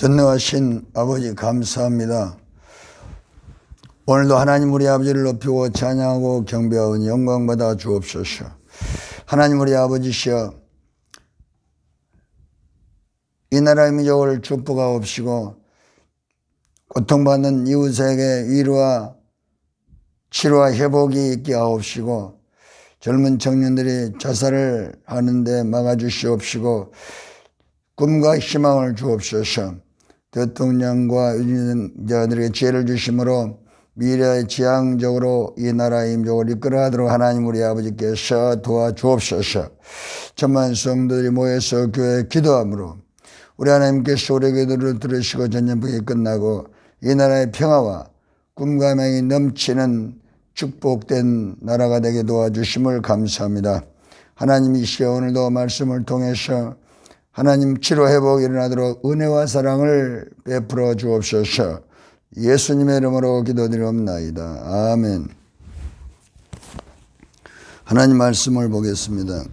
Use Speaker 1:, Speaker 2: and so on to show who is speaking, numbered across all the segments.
Speaker 1: 전능하신 아버지 감사합니다. 오늘도 하나님 우리 아버지를 높이고 찬양하고 경배하오니 영광받아 주옵소서. 하나님 우리 아버지시여, 이 나라의 민족을 축복하옵시고 고통받는 이웃에게 위로와 치료와 회복이 있게 하옵시고 젊은 청년들이 자살을 하는데 막아주시옵시고 꿈과 희망을 주옵소서. 대통령과 유권자들에게 지혜를 주심으로 미래의 지향적으로 이 나라의 민족을 이끌어가도록 하나님 우리 아버지께서 도와주옵소서. 천만 성도들이 모여서 교회에 기도함으로 우리 하나님께서 우리 기도를 들으시고 전염병이 끝나고 이 나라의 평화와 꿈과 희망이 넘치는 축복된 나라가 되게 도와주심을 감사합니다. 하나님이시여, 오늘도 말씀을 통해서 하나님 치료 회복이 일어나도록 은혜와 사랑을 베풀어 주옵소서. 예수님의 이름으로 기도드리옵나이다. 아멘. 하나님 말씀을 보겠습니다.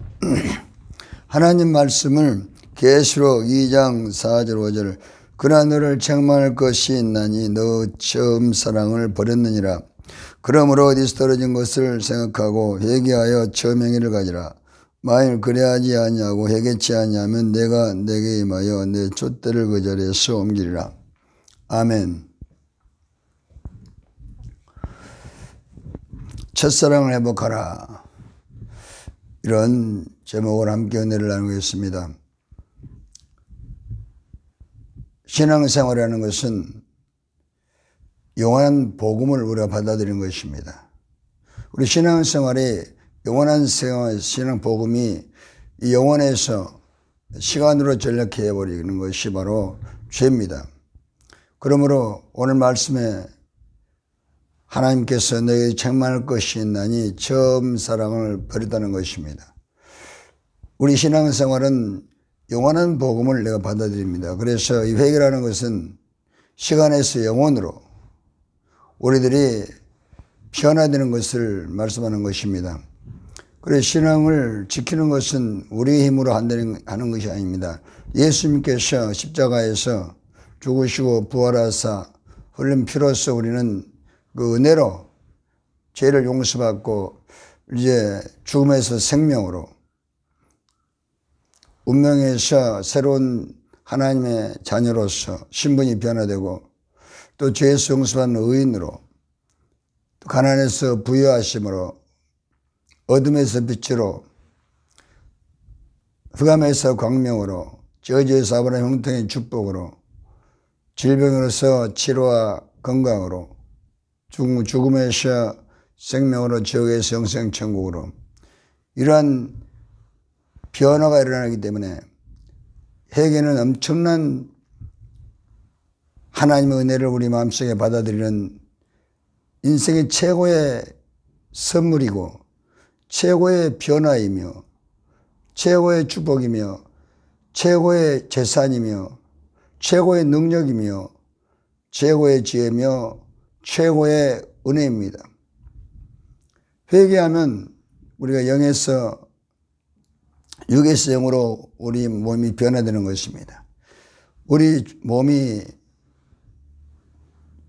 Speaker 1: 하나님 말씀을 계시록 2장 4절 5절 그러나 너를 책망할 것이 있나니 너 처음 사랑을 버렸느니라. 그러므로 어디서 떨어진 것을 생각하고 회개하여 처음 행위를 가지라. 만일 그래하지 아니하고 회개치 아니하면 내가 내게 임하여 내 촛대를 그 자리에서 옮기리라. 아멘. 첫사랑을 회복하라, 이런 제목을 함께 은혜를 나누겠습니다. 신앙생활이라는 것은 영원한 복음을 우리가 받아들이는 것입니다. 우리 신앙생활이 영원한 신앙 복음이 이 영혼에서 시간으로 전락해 버리는 것이 바로 죄입니다. 그러므로 오늘 말씀에 하나님께서 너희 책망할 것이 있나니 처음 사랑을 버렸다는 것입니다. 우리 신앙생활은 영원한 복음을 내가 받아들입니다. 그래서 이 회개라는 것은 시간에서 영혼으로 우리들이 변화되는 것을 말씀하는 것입니다. 그래서 신앙을 지키는 것은 우리의 힘으로 하는 것이 아닙니다. 예수님께서 십자가에서 죽으시고 부활하사 흘린 피로써 우리는 그 은혜로 죄를 용서받고 이제 죽음에서 생명으로, 운명에서 새로운 하나님의 자녀로서 신분이 변화되고 또 죄에서 용서받는 의인으로, 또 가난에서 부유하심으로, 어둠에서 빛으로, 흑암에서 광명으로, 저주에서 아브라함 형통의 축복으로, 질병으로서 치료와 건강으로, 죽음에서 생명으로, 지옥에서 영생천국으로, 이러한 변화가 일어나기 때문에 회개는 엄청난 하나님의 은혜를 우리 마음속에 받아들이는 인생의 최고의 선물이고 최고의 변화이며 최고의 축복이며 최고의 재산이며 최고의 능력이며 최고의 지혜며 최고의 은혜입니다. 회개하면 우리가 영에서 육에서 영으로 우리 몸이 변화되는 것입니다. 우리 몸이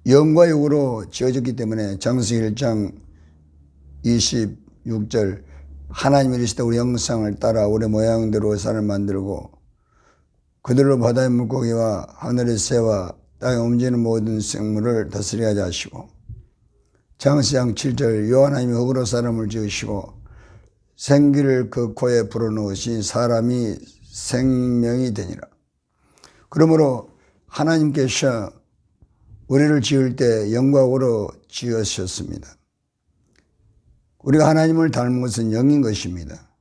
Speaker 1: 영과 육으로 지어졌기 때문에 장세기 1장 26절 하나님이 이르시되 우리 형상을 따라 우리 모양대로 사람을 만들고 그들로 바다의 물고기와 하늘의 새와 땅에 움직이는 모든 생물을 다스리게 하시고, 장세기 7절 여호와 하나님이 흙으로 사람을 지으시고 생기를 그 코에 불어넣으시 사람이 생명이 되니라. 그러므로 하나님께서 우리를 지을 때 영광으로 지으셨습니다. 우리가 하나님을 닮은 것은 영인 것입니다.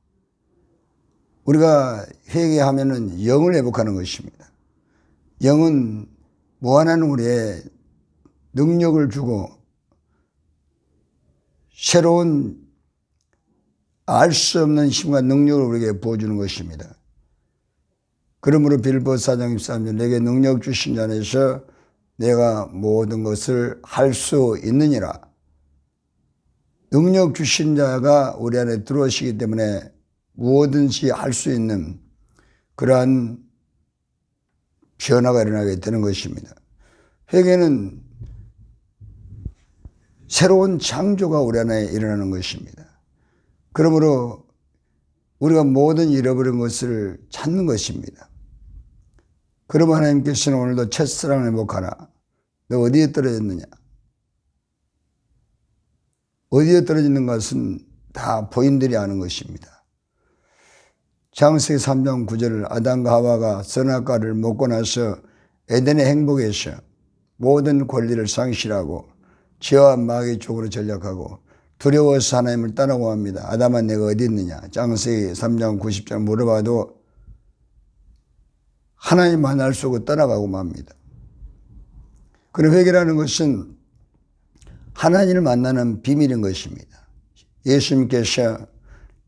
Speaker 1: 우리가 회개하면은 영을 회복하는 것입니다. 영은 무한한 우리의 능력을 주고 새로운 알 수 없는 힘과 능력을 우리에게 부어주는 것입니다. 그러므로 빌보서 4장 23절 내게 능력 주신 자 안에서 내가 모든 것을 할 수 있느니라. 능력 주신 자가 우리 안에 들어오시기 때문에 무엇든지 할 수 있는 그러한 변화가 일어나게 되는 것입니다. 회개는 새로운 창조가 우리 안에 일어나는 것입니다. 그러므로 우리가 모든 잃어버린 것을 찾는 것입니다. 그러면 하나님께서는 오늘도 첫사랑을 회복하라. 너 어디에 떨어졌느냐? 어디에 떨어지는 것은 다 본인들이 아는 것입니다. 창세기 3장 9절 아담과 하와가 선악과를 먹고 나서 에덴의 행복에서 모든 권리를 상실하고 죄와 마귀 쪽으로 전락하고 두려워서 하나님을 떠나고 합니다. 아담아 내가 어디 있느냐? 창세기 3장 90절 물어봐도 하나님 만날 수 없고 떠나가고 맙니다. 그런 회개라는 것은 하나님을 만나는 비밀인 것입니다. 예수님께서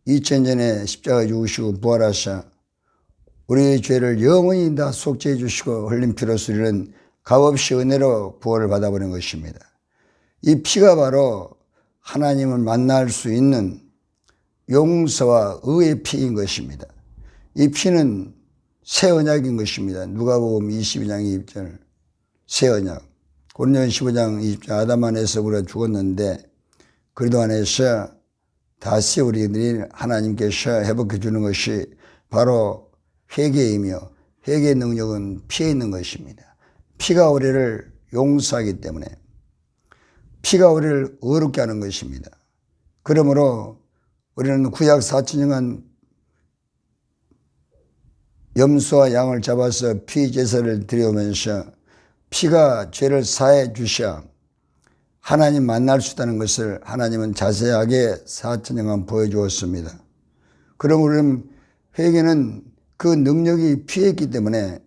Speaker 1: 2000년에 십자가에 죽으시고 부활하사 우리의 죄를 영원히 다 속죄해 주시고 흘린 피로써 우리는 값없이 은혜로 부활을 받아버린 것입니다. 이 피가 바로 하나님을 만날 수 있는 용서와 의의 피인 것입니다. 이 피는 새 언약인 것입니다. 누가복음 22장 20절 새 언약. 고린도전 15장 20절 아담 안에서 우리가 죽었는데 그리스도 안에서 다시 우리들이 하나님께서 회복해 주는 것이 바로 회개이며 회개의 능력은 피에 있는 것입니다. 피가 우리를 용서하기 때문에 피가 우리를 의롭게 하는 것입니다. 그러므로 우리는 구약 4천년간 염소와 양을 잡아서 피 제사를 드려오면서 피가 죄를 사해 주셔 하나님 만날 수 있다는 것을 하나님은 자세하게 4천년간 보여주었습니다. 그럼 우리는 회개는 그 능력이 피에 있기 때문에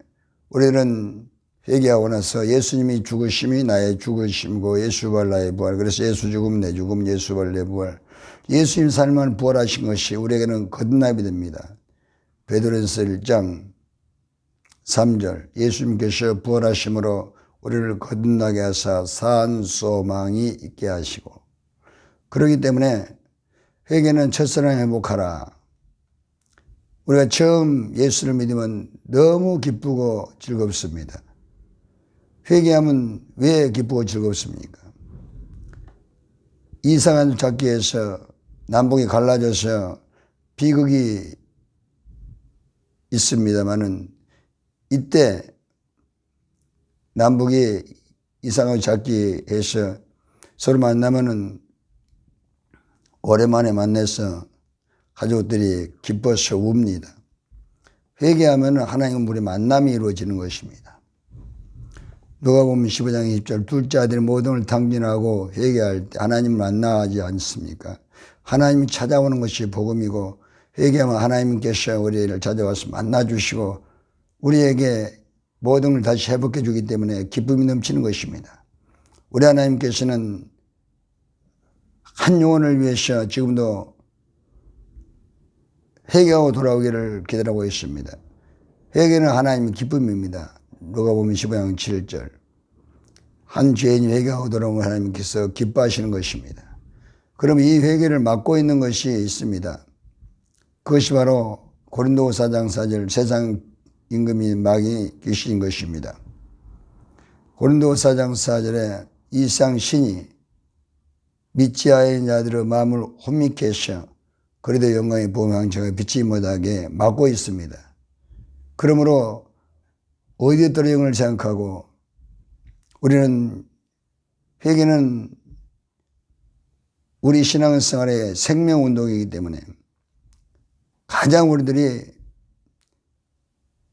Speaker 1: 우리는 회개하고 나서 예수님이 죽으심이 나의 죽으심이고 예수 부활 나의 부활. 그래서 예수 죽음 내 죽음 예수 부활 내 부활. 예수님 삶만 부활하신 것이 우리에게는 거듭남이 됩니다. 베드로전서 1장 3절 예수님께서 부활하심으로 우리를 거듭나게 하사 산 소망이 있게 하시고 그렇기 때문에 회개는 첫사랑 회복하라. 우리가 처음 예수를 믿으면 너무 기쁘고 즐겁습니다. 회개하면 왜 기쁘고 즐겁습니까? 이상한 찾기 위해서 남북이 갈라져서 비극이 있습니다마는 이때 남북이 이상하게 찾기 위해서 서로 만나면은 오랜만에 만나서 가족들이 기뻐서 웁니다. 회개하면 하나님과 우리 만남이 이루어지는 것입니다. 누가복음 15장 20절 둘째 아들이 모든 걸 탕진하고 회개할 때 하나님을 만나지 않습니까? 하나님이 찾아오는 것이 복음이고 회개하면 하나님께서 우리를 찾아와서 만나주시고 우리에게 모든 걸 다시 회복해 주기 때문에 기쁨이 넘치는 것입니다. 우리 하나님께서는 한 영혼을 위해서 지금도 회개하고 돌아오기를 기다리고 있습니다. 회개는 하나님의 기쁨입니다. 누가복음 15장 7절 한 죄인이 회개하고 돌아오면 하나님께서 기뻐하시는 것입니다. 그럼 이 회개를 막고 있는 것이 있습니다. 그것이 바로 고린도후서 4장 4절 세상 임금이 마귀 귀신인 것입니다. 고린도후서 4장 4절에 이 세상 신이 믿지 아니하는 자들의 마음을 혼미케 하셔 그리도 영광의 보응장차가 빛이 못하게 막고 있습니다. 그러므로 어디에 떨어진을 생각하고 우리는 회개는 우리 신앙생활의 생명운동이기 때문에 가장 우리들이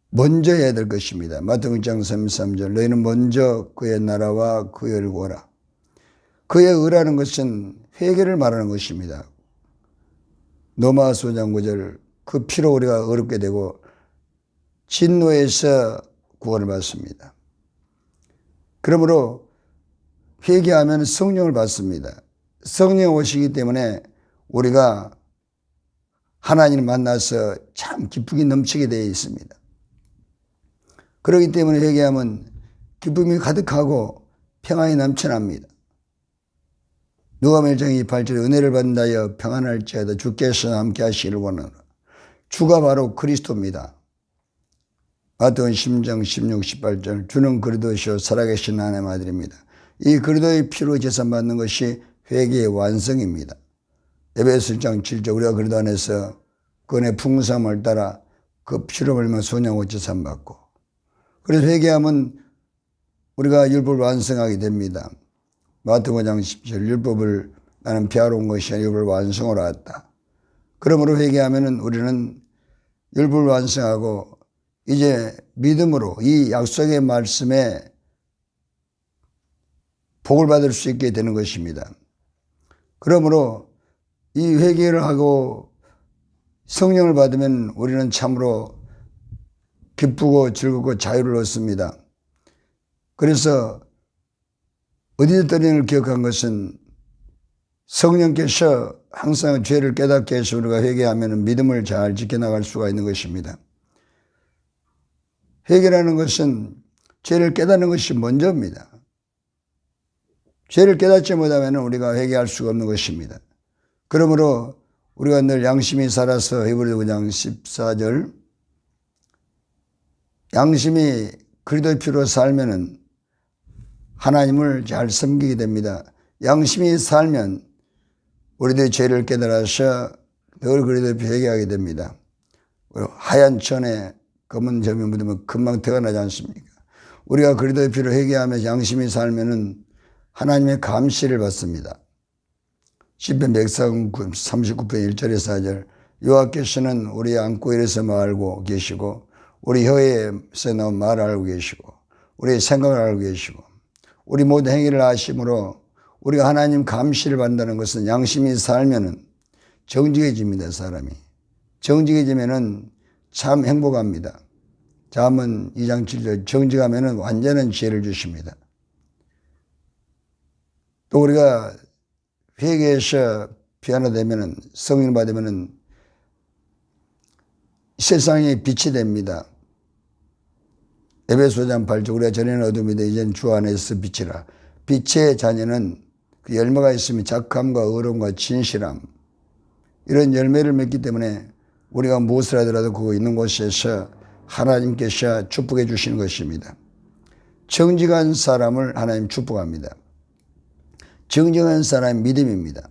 Speaker 1: 먼저 해야 될 것입니다. 마태복음 6장 33절 너희는 먼저 그의 나라와 그의 의를 구하라. 그의 의라는 것은 회개를 말하는 것입니다. 로마서 5장 9절 그 피로 우리가 의롭게 되고 진노에서 구원을 받습니다. 그러므로 회개하면 성령을 받습니다. 성령이 오시기 때문에 우리가 하나님을 만나서 참 기쁨이 넘치게 되어 있습니다. 그렇기 때문에 회개하면 기쁨이 가득하고 평안이 넘쳐납니다. 누가복음 1장 28절에 은혜를 받는다여 평안할지어다 주께서 함께 하시기를 원하노라. 주가 바로 그리스도입니다. 마태복음 10장 16, 18절 주는 그리스도시요 살아계신 하나님의 아들입니다. 이 그리스도의 피로 제사받는 것이 회개의 완성입니다. 에베소 1장 7절 우리가 그리스도 안에서 그 안에 풍성함을 따라 그 피로 흘리면 소년과 제사받고 그래서 회개하면 우리가 율법을 완성하게 됩니다. 마태복음 5장 10절 율법을 나는 폐하러 온 것이 아니라 율법을 완성하러 왔다. 그러므로 회개하면 우리는 율법을 완성하고 이제 믿음으로 이 약속의 말씀에 복을 받을 수 있게 되는 것입니다. 그러므로 이 회개를 하고 성령을 받으면 우리는 참으로 기쁘고 즐겁고 자유를 얻습니다. 그래서 어디서 떠리는 기억한 것은 성령께서 항상 죄를 깨닫게 해서 우리가 회개하면 믿음을 잘 지켜나갈 수가 있는 것입니다. 회개라는 것은 죄를 깨닫는 것이 먼저입니다. 죄를 깨닫지 못하면 우리가 회개할 수가 없는 것입니다. 그러므로 우리가 늘 양심이 살아서 히브리서 9장 14절 양심이 그리스도의 피로 살면은 하나님을 잘 섬기게 됩니다. 양심이 살면 우리들의 죄를 깨달아서 늘 그리스도의 피 회개하게 됩니다. 하얀 천에 검은 점이 묻으면 금방 태가 나지 않습니까? 우리가 그리스도의 피로 회개하면서 양심이 살면은 하나님의 감시를 받습니다. 시편 139편 1절에서 4절 여호와께서는 우리 안고 일에서 말고 계시고 우리 혀에서 나온 말을 알고 계시고 우리의 생각을 알고 계시고 우리 모든 행위를 아심으로 우리가 하나님 감시를 받는다는 것은 양심이 살면은 정직해집니다. 사람이 정직해지면은 참 행복합니다. 잠언 2장 7절 정직하면은 완전한 지혜를 주십니다. 또 우리가 회개해서 변화되면은 성령을 받으면은 세상에 빛이 됩니다. 에베소 5장 8절 우리가 전에는 어둠이다 이제는 주 안에서 빛이라. 빛의 자녀는 그 열매가 있으면 착함과 의로움과 진실함 이런 열매를 맺기 때문에 우리가 무엇을 하더라도 그거 있는 곳에서 하나님께서 축복해 주시는 것입니다. 정직한 사람을 하나님 축복합니다. 정직한 사람이 믿음입니다.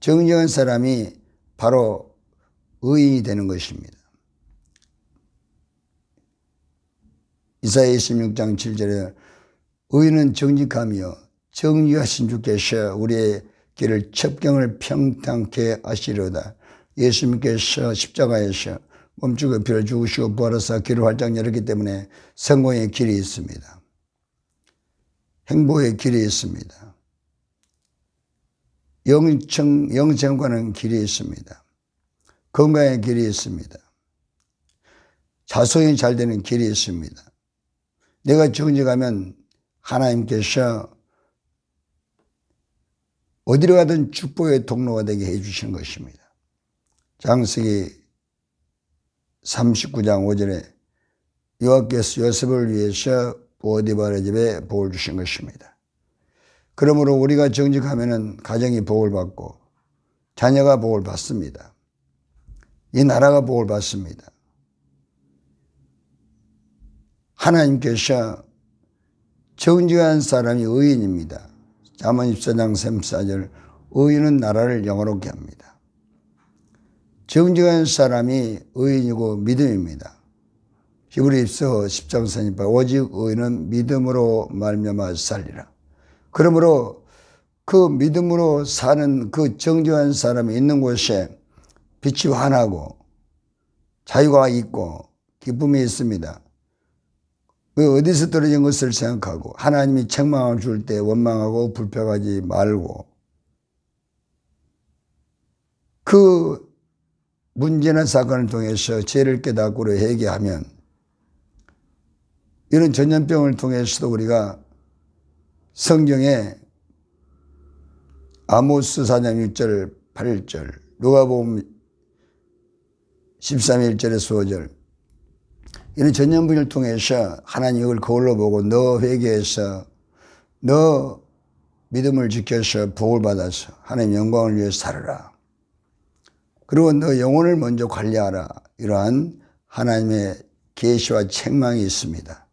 Speaker 1: 정직한 사람이 바로 의인이 되는 것입니다. 이사야 26장 7절에 의인은 정직하며 정직하신 주께서 우리의 길을 첩경을 평탄케 하시려다. 예수님께서 십자가에서 몸주고 피를 죽으시고 부활하사 길을 활짝 열었기 때문에 성공의 길이 있습니다. 행복의 길이 있습니다. 영생과는 길이 있습니다. 건강의 길이 있습니다. 자손이 잘 되는 길이 있습니다. 내가 정직하면 하나님께서 어디로 가든 축복의 통로가 되게 해 주시는 것입니다. 창세기 39장 5절에 여호와께서 요셉을 위해서 보디발의 집에 복을 주신 것입니다. 그러므로 우리가 정직하면은 가정이 복을 받고 자녀가 복을 받습니다. 이 나라가 복을 받습니다. 하나님께서 정직한 사람이 의인입니다. 잠언 14장 34절 의인은 나라를 영화롭게 합니다. 정직한 사람이 의인이고 믿음입니다. 히브리서 10장 38 오직 의인은 믿음으로 말미암아 살리라. 그러므로 그 믿음으로 사는 그 정직한 사람이 있는 곳에 빛이 환하고 자유가 있고 기쁨이 있습니다. 어디서 떨어진 것을 생각하고 하나님이 책망을 줄 때 원망하고 불평하지 말고 그 문제나 사건을 통해서 죄를 깨닫고 회개하면 이런 전염병을 통해서도 우리가 성경에 아모스 4장 6절 8절 누가복음 13장 1절에서 5절 이런 전염병을 통해서 하나님 이걸 거울로 보고 너 회개해서 너 믿음을 지켜서 복을 받아서 하나님 영광을 위해 살아라. 그리고 너 영혼을 먼저 관리하라. 이러한 하나님의 계시와 책망이 있습니다.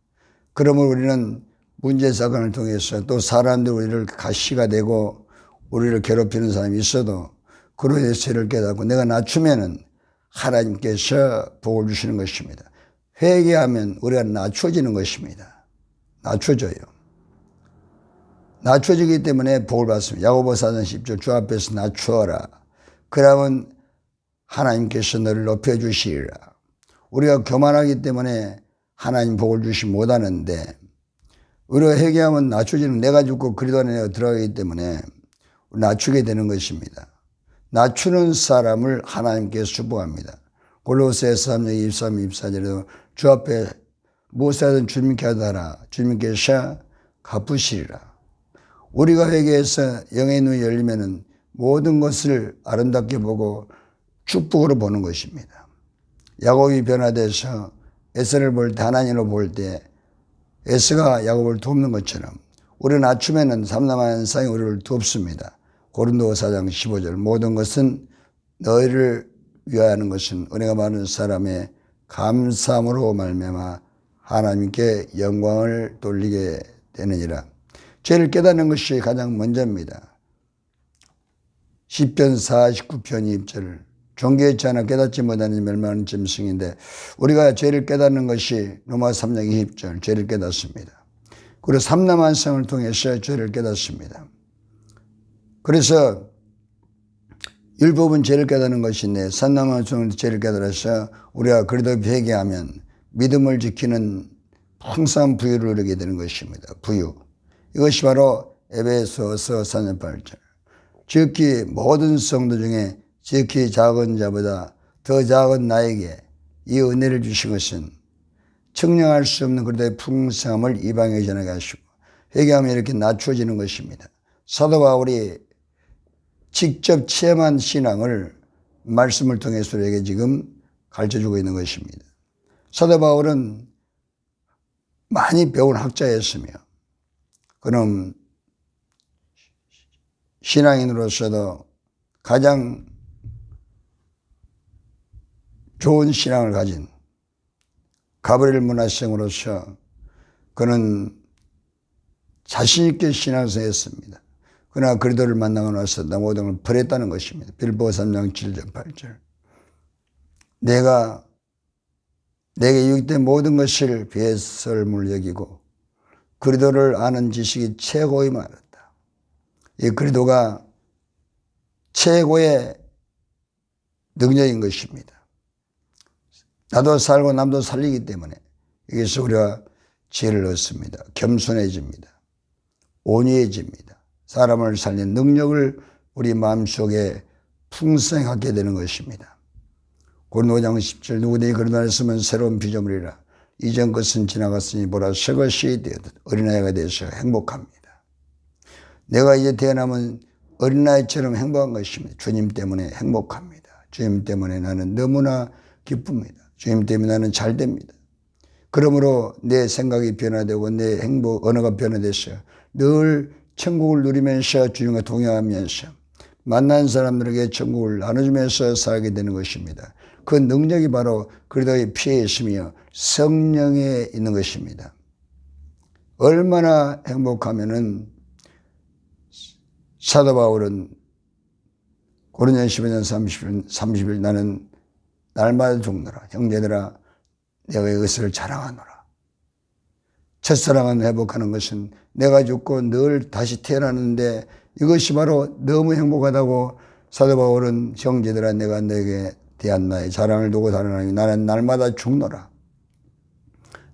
Speaker 1: 그러므로 우리는 문제사건을 통해서 또 사람들이 우리를 가시가 되고 우리를 괴롭히는 사람이 있어도 그로 인해서 죄를 깨닫고 내가 낮추면은 하나님께서 복을 주시는 것입니다. 회개하면 우리가 낮춰지는 것입니다. 낮춰져요. 낮춰지기 때문에 복을 받습니다. 야고보 4장 10절 주 앞에서 낮추어라. 그러면 하나님께서 너를 높여주시리라. 우리가 교만하기 때문에 하나님 복을 주시 못하는데 우리가 회개하면 낮춰지는 내가 죽고 그리스도 안에 내가 들어가기 때문에 낮추게 되는 것입니다. 낮추는 사람을 하나님께서 축복합니다. 골로새서 3장 23, 24절에도 주 앞에 무엇이든 주님께 하더라. 주님께서 갚으시리라. 우리가 회개해서 영의 눈이 열리면은 모든 것을 아름답게 보고 축복으로 보는 것입니다. 야곱이 변화돼서 에서를 볼 때 하나님으로 볼 때 에서가 야곱을 돕는 것처럼 우리를 낮추면은 삼남한 상이 우리를 돕습니다. 고린도 4장 15절 모든 것은 너희를 위하는 것은 은혜가 많은 사람의 감사함으로 말미암아 하나님께 영광을 돌리게 되느니라. 죄를 깨닫는 것이 가장 먼저입니다. 시편 49편 2절 존귀했지 않아 깨닫지 못하는 멸망하는 짐승인데 우리가 죄를 깨닫는 것이 로마 3장 20절 죄를 깨닫습니다. 그리고 삼남한성을 통해서 죄를 깨닫습니다. 그래서 율법은 죄를 깨닫는 것인데 삼남한성을 죄를 깨달아서 우리가 그래도 회개하면 믿음을 지키는 풍성한 부유를 누리게 되는 것입니다. 부유. 이것이 바로 에베소서 4장 8절. 지극히 모든 성도 중에 지극히 작은 자보다 더 작은 나에게 이 은혜를 주신 것은 측량할 수 없는 그리스도의 풍성함을 이방에 전하게 하시고 회개하면 이렇게 낮춰지는 것입니다. 사도 바울이 직접 체험한 신앙을 말씀을 통해서 우리에게 지금 가르쳐주고 있는 것입니다. 사도 바울은 많이 배운 학자였으며 그는 신앙인으로서도 가장 좋은 신앙을 가진 가브리엘 문화생으로서 그는 자신있게 신앙생활했습니다. 그러나 그리스도를 만나고 나서 모든 걸 버렸다는 것입니다. 빌보 3장 7절 8절 내게 유익된 모든 것을 배설물 여기고 그리스도를 아는 지식이 최고의 말이었다. 이 그리스도가 최고의 능력인 것입니다. 나도 살고 남도 살리기 때문에 여기서 우리가 지혜를 얻습니다. 겸손해집니다. 온유해집니다. 사람을 살리는 능력을 우리 마음속에 풍성히 갖게 되는 것입니다. 고린도 5장 10절 누구든지 그리스도 안에 있으면 새로운 피조물이라 이전 것은 지나갔으니 보라 새 것이 되었다. 어린아이가 되어서 행복합니다. 내가 이제 태어나면 어린아이처럼 행복한 것입니다. 주님 때문에 행복합니다. 주님 때문에 나는 너무나 기쁩니다. 주님 때문에 나는 잘 됩니다. 그러므로 내 생각이 변화되고 내 행복 언어가 변화돼서 늘 천국을 누리면서 주님과 동행하면서 만난 사람들에게 천국을 나눠주면서 살게 되는 것입니다. 그 능력이 바로 그리스도의 피에 있으며 성령에 있는 것입니다. 얼마나 행복하면은 사도 바울은 고린도전서 15장 30일 나는 날마다 죽노라. 형제들아 내가 이것을 자랑하노라. 첫사랑은 회복하는 것은 내가 죽고 늘 다시 태어나는데 이것이 바로 너무 행복하다고 사도 바울은 형제들아 내가 너에게 대한 나의 자랑을 두고 다루나니 나는 날마다 죽노라.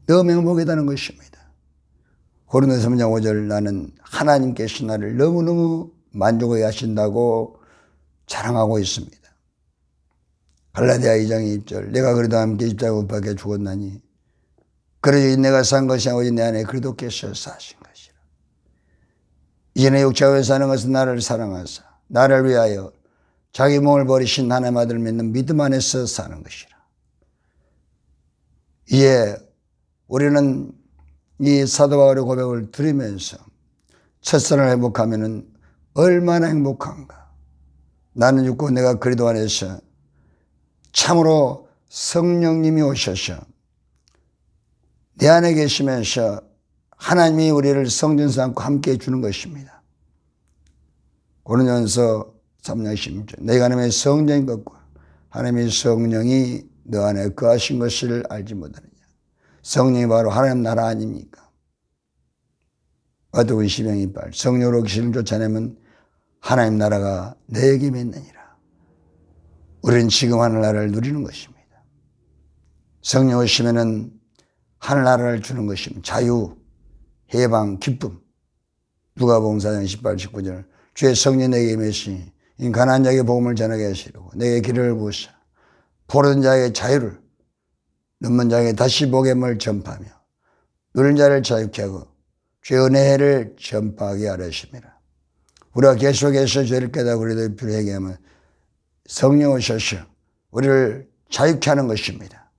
Speaker 1: 너무 행복하다는 것입니다. 고린도전서 3장 5절 나는 하나님께서 나를 너무너무 만족하게 하신다고 자랑하고 있습니다. 갈라디아 2장 2절 내가 그리도 함께 십자가 못 박혀 죽었나니 그러지 내가 산 것이 아니라 내 안에 그리스도께서 사신 것이라. 이전에 육체가 사는 것은 나를 사랑하사 나를 위하여 자기 몸을 버리신 하나님 아들을 믿는 믿음 안에서 사는 것이라. 이제 우리는 이 사도 바울의 고백을 들으면서 첫사랑을 회복하면은 얼마나 행복한가. 나는 죽고 내가 그리스도 안에서 참으로 성령님이 오셔서 내 안에 계시면서 하나님이 우리를 성전 삼고 함께 해주는 것입니다. 고린도전서 3장 16절 내가 하나님의 성전인 것과 하나님의 성령이 너 안에 거하신 것을 알지 못하느냐. 성령이 바로 하나님 나라 아닙니까? 마태복음 12장 28 성령으로 기름을 쫓아내면 하나님 나라가 내게 맺느니라. 우리는 지금 하늘나라를 누리는 것입니다. 성령 오시면은 하늘나라를 주는 것입니다. 자유, 해방, 기쁨. 누가복음 4장 18, 19절 주의 성령 내게 임하시니 가난한 자에게 복음을 전하게 하시려고 내게 길을 부으사 포로된 자에게 자유를 눈먼 자에게 다시 복음을 전파하며 누른 자를 자유케 하고 죄의 은혜를 전파하게 하려심이라. 우리가 계속해서 죄를 깨닫고 우리도 필요하게 하면 성령 오셔서 우리를 자유케 하는 것입니다.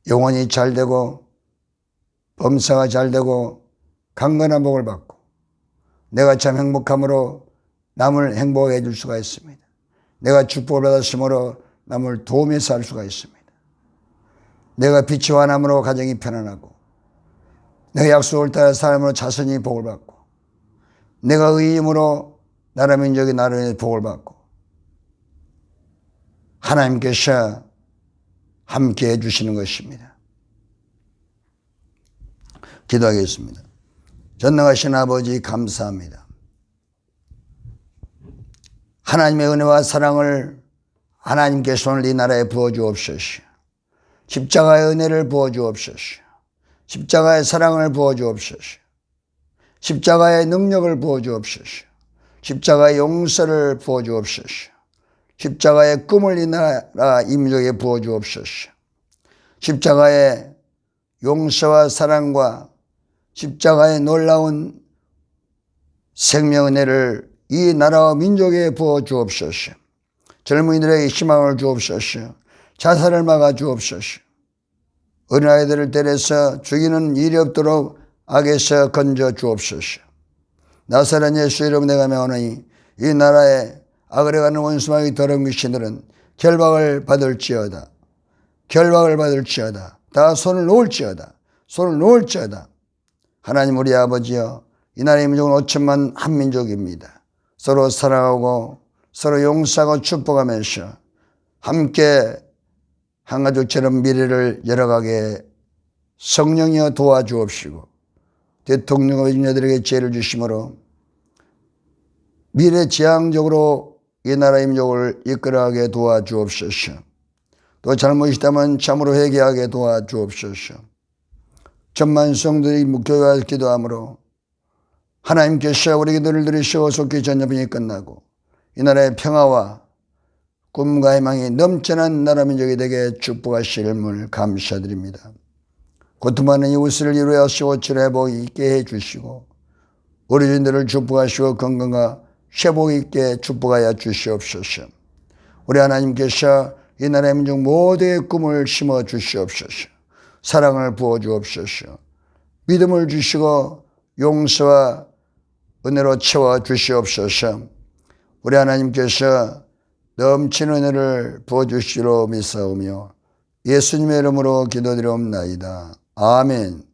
Speaker 1: 영혼이 잘되고 범사가 잘되고 강건한 복을 받고 내가 참 행복함으로 남을 행복하게 해줄 수가 있습니다. 내가 축복을 받았으므로 남을 도우면서 살 수가 있습니다. 내가 빛이 환함으로 가정이 편안하고 내가 약속을 따라 삶으로 자손이 복을 받고 내가 의임으로 나라 민족이 나라의 복을 받고 하나님께서 함께 해주시는 것입니다. 기도하겠습니다. 전능하신 아버지 감사합니다. 하나님의 은혜와 사랑을 하나님께서 오늘 이 나라에 부어주옵소서. 십자가의 은혜를 부어주옵소서. 십자가의 사랑을 부어주옵소서. 십자가의 능력을 부어주옵소서. 십자가의 용서를 부어주옵소서. 십자가의 꿈을 이 나라 민족에 부어주옵소서. 십자가의 용서와 사랑과 십자가의 놀라운 생명 은혜를 이 나라와 민족에 부어주옵소서. 젊은이들에게 희망을 주옵소서. 자살을 막아주옵소서. 어린아이들을 때려서 죽이는 일이 없도록 악에서 건져주옵소서. 나사렛 예수 이름 내가 명하노니 이 나라에 악을 행하는 원수마귀 더러운 귀신들은 결박을 받을지어다. 결박을 받을지어다. 다 손을 놓을지어다. 손을 놓을지어다. 하나님 우리 아버지여 이 나라의 민족은 5천만 한 민족입니다. 서로 사랑하고 서로 용서하고 축복하면서 함께 한 가족처럼 미래를 열어가게 성령이여 도와주옵시고 대통령과 임자들에게 지혜를 주심으로 미래지향적으로 이 나라의 민족을 이끌어가게 도와주옵소서. 또 잘못이다면 참으로 회개하게 도와주옵소서. 천만 성도들이 묵교와 기도함으로 하나님께서 우리 기도를 들으시고 속히 전염병이 끝나고 이 나라의 평화와 꿈과 희망이 넘쳐난 나라 민족이 되게 축복하시름을 감사드립니다. 고통받는 이웃을 위로하시고 치료회복 있게 해주시고 어르신들을 축복하시고 건강과 회복 있게 축복하여 주시옵소서. 우리 하나님께서 이 나라의 민족 모두의 꿈을 심어 주시옵소서. 사랑을 부어 주옵소서. 믿음을 주시고 용서와 은혜로 채워 주시옵소서. 우리 하나님께서 넘치는 은혜를 부어주시기로 믿사오며 예수님의 이름으로 기도드리옵나이다. 아멘.